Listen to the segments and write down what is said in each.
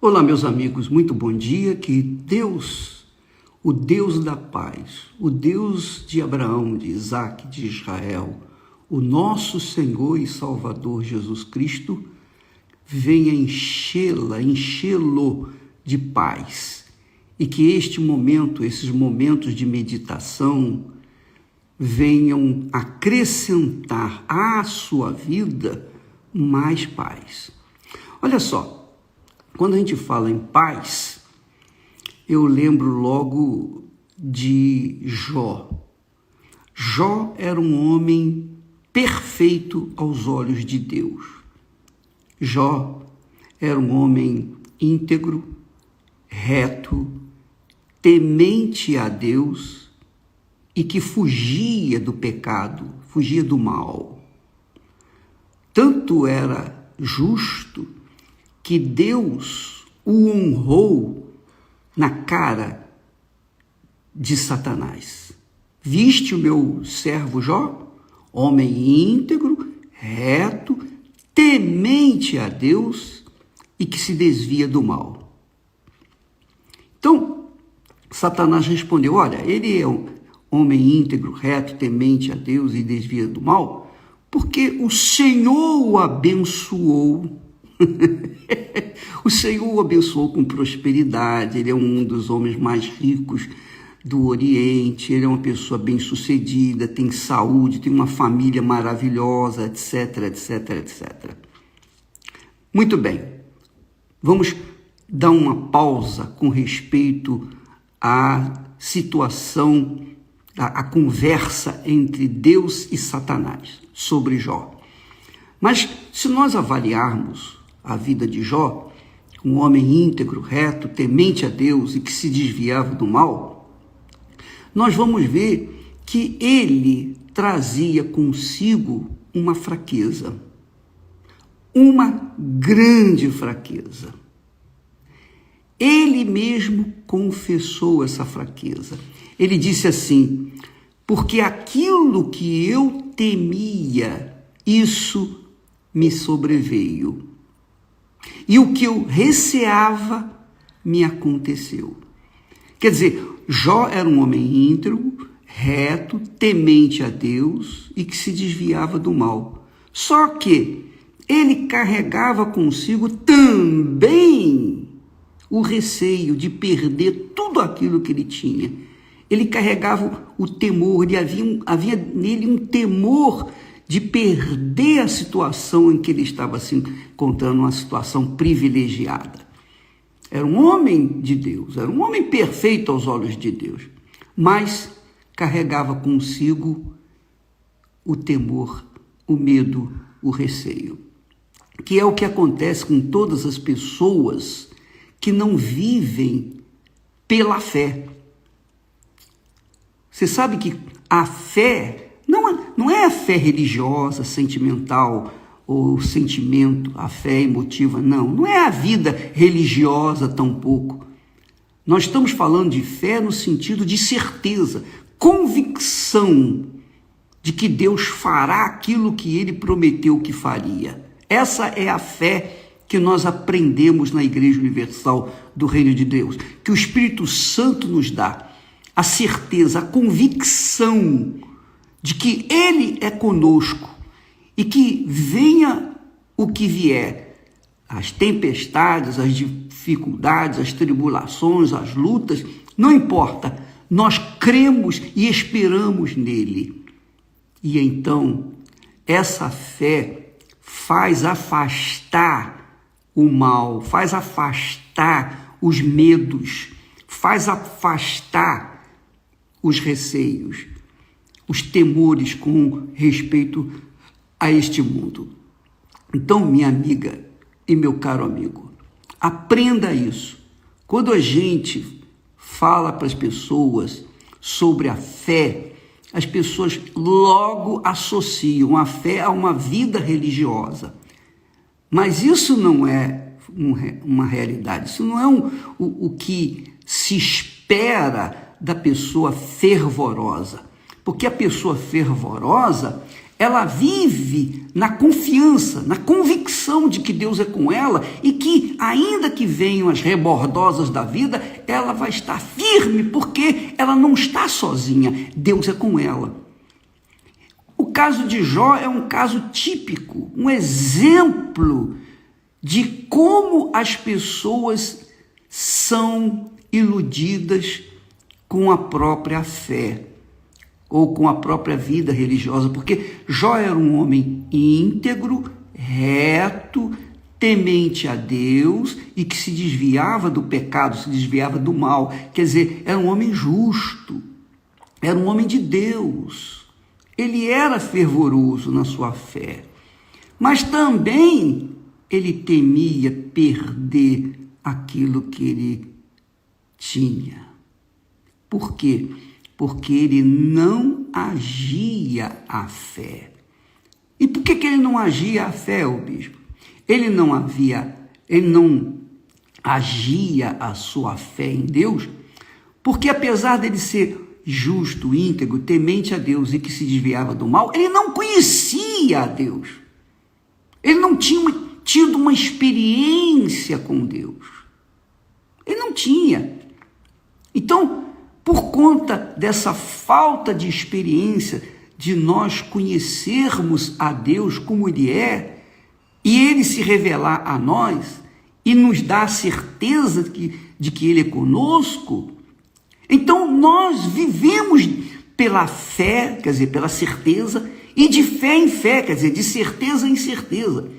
Olá, meus amigos, muito bom dia. Que Deus, o Deus da paz, o Deus de Abraão, de Isaac, de Israel, o nosso Senhor e Salvador Jesus Cristo, venha enchê-lo de paz. E que este momento, esses momentos de meditação, venham acrescentar à sua vida mais paz. Olha só, quando a gente fala em paz, eu lembro logo de Jó. Jó era um homem perfeito aos olhos de Deus. Jó era um homem íntegro, reto, temente a Deus e que fugia do pecado, fugia do mal. Tanto era justo que Deus o honrou na cara de Satanás. Viste o meu servo Jó? Homem íntegro, reto, temente a Deus e que se desvia do mal. Então, Satanás respondeu, olha, ele é um homem íntegro, reto, temente a Deus e desvia do mal, porque o Senhor o abençoou. O Senhor o abençoou com prosperidade, ele é um dos homens mais ricos do Oriente, ele é uma pessoa bem-sucedida, tem saúde, tem uma família maravilhosa, etc, etc, etc. Muito bem, vamos dar uma pausa com respeito à situação, à conversa entre Deus e Satanás sobre Jó. Mas se nós avaliarmos a vida de Jó, um homem íntegro, reto, temente a Deus e que se desviava do mal, nós vamos ver que ele trazia consigo uma fraqueza, uma grande fraqueza. Ele mesmo confessou essa fraqueza. Ele disse assim, porque aquilo que eu temia, isso me sobreveio. E o que eu receava me aconteceu. Quer dizer, Jó era um homem íntegro, reto, temente a Deus e que se desviava do mal. Só que ele carregava consigo também o receio de perder tudo aquilo que ele tinha. Ele carregava o temor, havia nele um temor de perder a situação em que ele estava se encontrando, uma situação privilegiada. Era um homem de Deus, era um homem perfeito aos olhos de Deus, mas carregava consigo o temor, o medo, o receio, que é o que acontece com todas as pessoas que não vivem pela fé. Você sabe que a fé não é a fé religiosa, sentimental, ou sentimento, a fé emotiva, não é a vida religiosa tampouco. Nós estamos falando de fé no sentido de certeza, convicção de que Deus fará aquilo que ele prometeu que faria. Essa é a fé que nós aprendemos na Igreja Universal do Reino de Deus, que o Espírito Santo nos dá, a certeza, a convicção de que ele é conosco e que venha o que vier, as tempestades, as dificuldades, as tribulações, as lutas, não importa, nós cremos e esperamos nele. E então, essa fé faz afastar o mal, faz afastar os medos, faz afastar os receios, os temores com respeito a este mundo. Então, minha amiga e meu caro amigo, aprenda isso. Quando a gente fala para as pessoas sobre a fé, as pessoas logo associam a fé a uma vida religiosa. Mas isso não é uma realidade, isso não é o que se espera da pessoa fervorosa. Porque a pessoa fervorosa, ela vive na confiança, na convicção de que Deus é com ela e que, ainda que venham as rebordosas da vida, ela vai estar firme porque ela não está sozinha, Deus é com ela. O caso de Jó é um caso típico, um exemplo de como as pessoas são iludidas com a própria fé ou com a própria vida religiosa, porque Jó era um homem íntegro, reto, temente a Deus e que se desviava do pecado, se desviava do mal. Quer dizer, era um homem justo, era um homem de Deus. Ele era fervoroso na sua fé, mas também ele temia perder aquilo que ele tinha. Por quê? Porque ele não agia a fé. E por que ele não agia a fé, o bispo? Ele não agia a sua fé em Deus, porque apesar dele ser justo, íntegro, temente a Deus e que se desviava do mal, ele não conhecia a Deus. Ele não tinha tido uma experiência com Deus. Ele não tinha. Então, por conta dessa falta de experiência, de nós conhecermos a Deus como Ele é, e Ele se revelar a nós, e nos dar a certeza de que Ele é conosco, então nós vivemos pela fé, quer dizer, pela certeza, e de fé em fé, quer dizer, de certeza em certeza.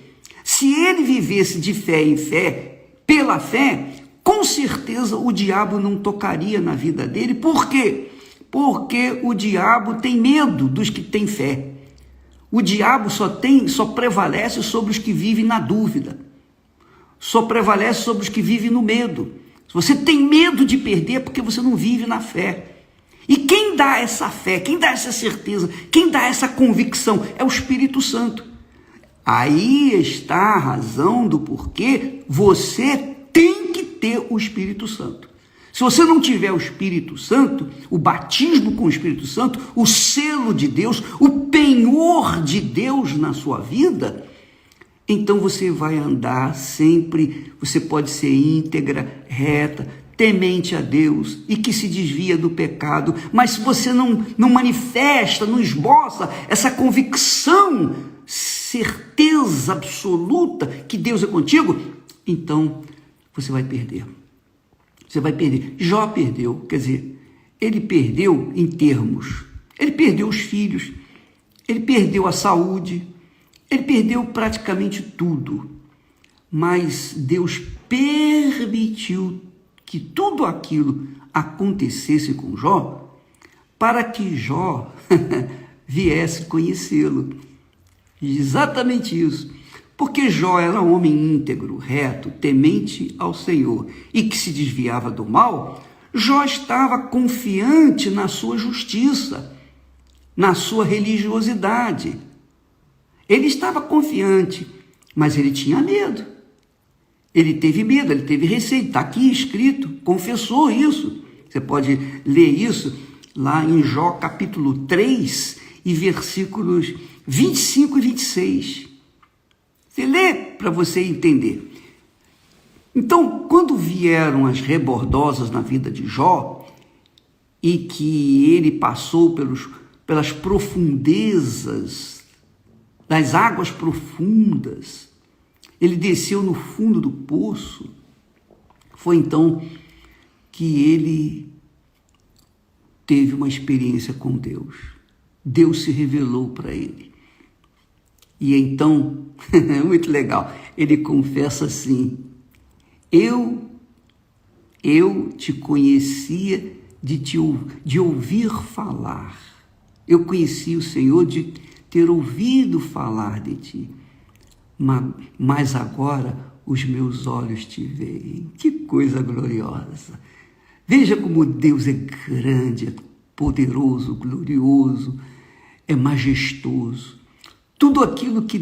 Se ele vivesse de fé em fé, pela fé, com certeza o diabo não tocaria na vida dele. Por quê? Porque o diabo tem medo dos que têm fé. O diabo só prevalece sobre os que vivem na dúvida. Só prevalece sobre os que vivem no medo. Se você tem medo de perder, é porque você não vive na fé. E quem dá essa fé, quem dá essa certeza, quem dá essa convicção é o Espírito Santo. Aí está a razão do porquê você tem que ter o Espírito Santo. Se você não tiver o Espírito Santo, o batismo com o Espírito Santo, o selo de Deus, o penhor de Deus na sua vida, então você vai andar sempre, você pode ser íntegra, reta, temente a Deus e que se desvia do pecado, mas se você não manifesta, não esboça essa convicção, certeza absoluta que Deus é contigo, então você vai perder. Você vai perder. Jó perdeu, quer dizer, ele perdeu em termos, ele perdeu os filhos, ele perdeu a saúde, ele perdeu praticamente tudo, mas Deus permitiu que tudo aquilo acontecesse com Jó, para que Jó viesse conhecê-lo. Exatamente isso. Porque Jó era um homem íntegro, reto, temente ao Senhor e que se desviava do mal, Jó estava confiante na sua justiça, na sua religiosidade. Ele estava confiante, mas ele tinha medo. Ele teve medo, ele teve receio. Está aqui escrito, confessou isso. Você pode ler isso lá em Jó capítulo 3 e versículos 25 e 26. Você lê para você entender. Então, quando vieram as rebordosas na vida de Jó, e que ele passou pelas profundezas, das águas profundas, ele desceu no fundo do poço, foi então que ele teve uma experiência com Deus. Deus se revelou para ele. E então, muito legal, ele confessa assim: eu te conhecia de ouvir falar. Eu conheci o Senhor de ter ouvido falar de ti. Mas agora os meus olhos te veem. Que coisa gloriosa! Veja como Deus é grande, é poderoso, glorioso, é majestoso. Tudo aquilo que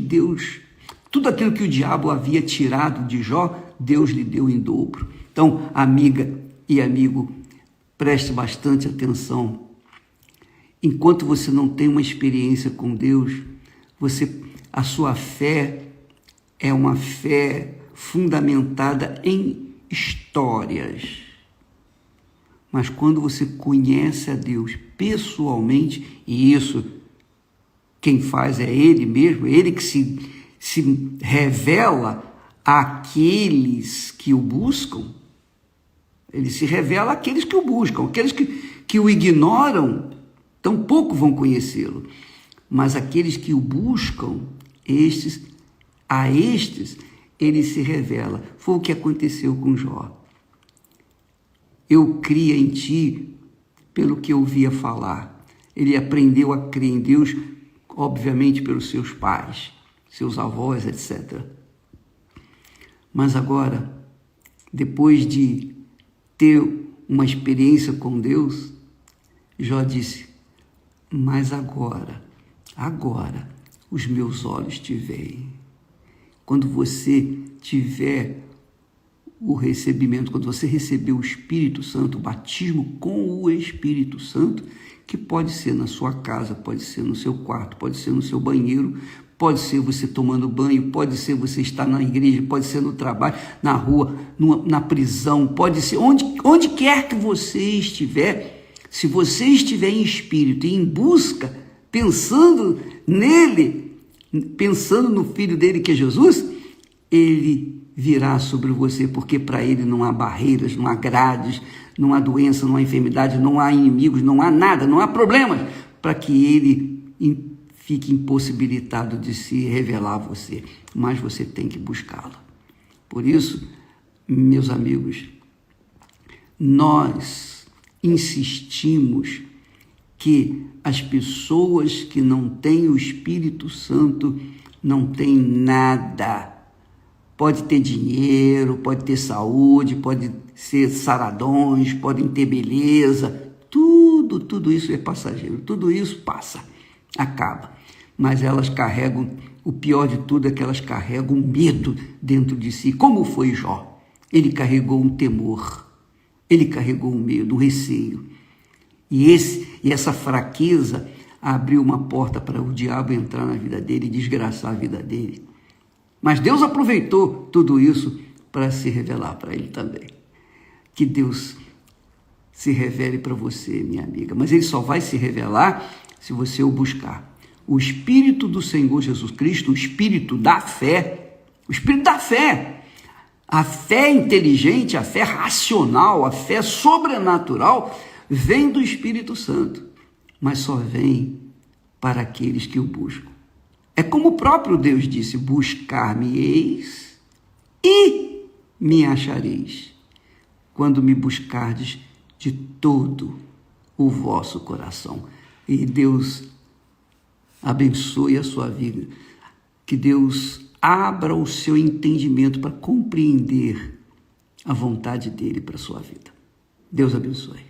o diabo havia tirado de Jó, Deus lhe deu em dobro. Então, amiga e amigo, preste bastante atenção. Enquanto você não tem uma experiência com Deus, A sua fé é uma fé fundamentada em histórias. Mas quando você conhece a Deus pessoalmente, e isso quem faz é Ele mesmo, Ele que se revela àqueles que o buscam, Ele se revela àqueles que o buscam, aqueles que o ignoram, tampouco vão conhecê-lo. Mas aqueles que o buscam, a estes, ele se revela. Foi o que aconteceu com Jó. Eu cria em ti pelo que eu ouvia falar. Ele aprendeu a crer em Deus, obviamente, pelos seus pais, seus avós, etc. Mas agora, depois de ter uma experiência com Deus, Jó disse, mas agora, os meus olhos te veem. Quando você tiver o recebimento, quando você receber o Espírito Santo, o batismo com o Espírito Santo, que pode ser na sua casa, pode ser no seu quarto, pode ser no seu banheiro, pode ser você tomando banho, pode ser você estar na igreja, pode ser no trabalho, na rua, na prisão, pode ser onde quer que você estiver. Se você estiver em espírito e em busca, pensando nele, pensando no Filho dele que é Jesus, ele virá sobre você, porque para ele não há barreiras, não há grades, não há doença, não há enfermidade, não há inimigos, não há nada, não há problemas para que ele fique impossibilitado de se revelar a você, mas você tem que buscá-lo. Por isso, meus amigos, nós insistimos que as pessoas que não têm o Espírito Santo não têm nada. Pode ter dinheiro, pode ter saúde, pode ser saradões, podem ter beleza, tudo isso é passageiro, tudo isso passa, acaba. Mas elas carregam, o pior de tudo é que elas carregam um medo dentro de si. Como foi Jó? Ele carregou um temor, ele carregou um medo, um receio. E essa fraqueza abriu uma porta para o diabo entrar na vida dele e desgraçar a vida dele. Mas Deus aproveitou tudo isso para se revelar para ele também. Que Deus se revele para você, minha amiga. Mas ele só vai se revelar se você o buscar. O Espírito do Senhor Jesus Cristo, o Espírito da fé, a fé inteligente, a fé racional, a fé sobrenatural, vem do Espírito Santo, mas só vem para aqueles que o buscam. É como o próprio Deus disse, buscar-me-eis e me achareis, quando me buscardes de todo o vosso coração. E Deus abençoe a sua vida, que Deus abra o seu entendimento para compreender a vontade dele para a sua vida. Deus abençoe.